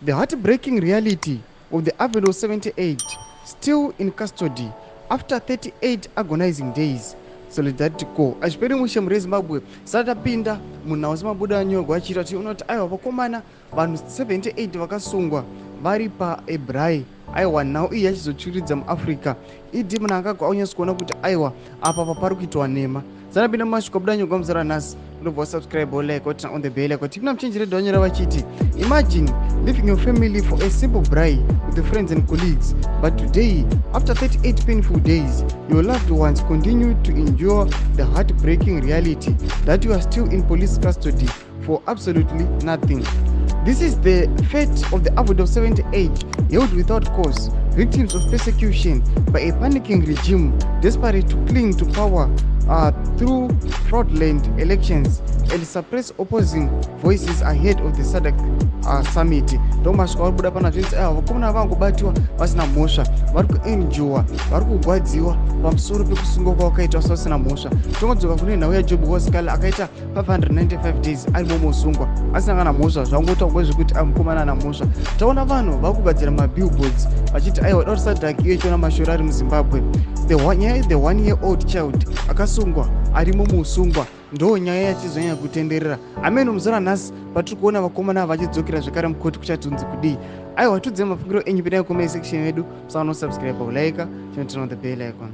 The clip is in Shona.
The heartbreaking reality of the avid of 78 still in custody after 38 agonizing days. Solidarity Corps Azvipere Mushe muZimbabwe satapinda munhau semabuda anyogwa achita kuti unoti aiwa vakomana vanhu 78 vakasungwa vari paEbrai. Aiwa nhau iyi yachizochuridza muAfrica. Idi munhu akagwa aunyatsokuona kuti aiwa apa pari kuitwa nhema. Satapinda mumasvika buda nyogwa muzara nhasi. Unobva subscribe or like or turn on the bell icon. Tipina muchenjeredzwa wanyora vachiti imagine leaving your family for a simple braai with your friends and colleagues, but today after 38 painful days your loved ones continue to endure the heartbreaking reality that you are still in police custody for absolutely nothing. This is the fate of the avid of 78 held without cause, victims of persecution by a panicking regime desperate to cling to power through fraudulent elections and suppress opposing voices ahead of the Sabc summit. Ndomasvika vari buda pana zvinzi vakomana vangobatiwa vasina mhosva, vari kuenjoa, vari kugwadziwa pamusoro pekusungwa kwavakaita vasina mhosva. Tongodzoka kune nhau yaJob Hoskala akaita 595 days ari mumusungwa asina kana mhosva, zvangotaurwa zvekuti mukomana ana mhosva. Taona vanhu vari kugadzira mabillboards vachiti aiwa dauri Sabc iyo ichiona mashore ari muZimbabwe. The 1-year-old child akasungwa ari mumusungwa ndo nyaya yachizonyanya kutenderera. Ameno muzora nhasi patiri kuona vakomana vachidzokera zvekare mukoti kuchatunzi kudii. Aiwa tudze mafungiro enyu pindai mucomment section yedu. Musaona kusubscribe or like, turn on the bell icon.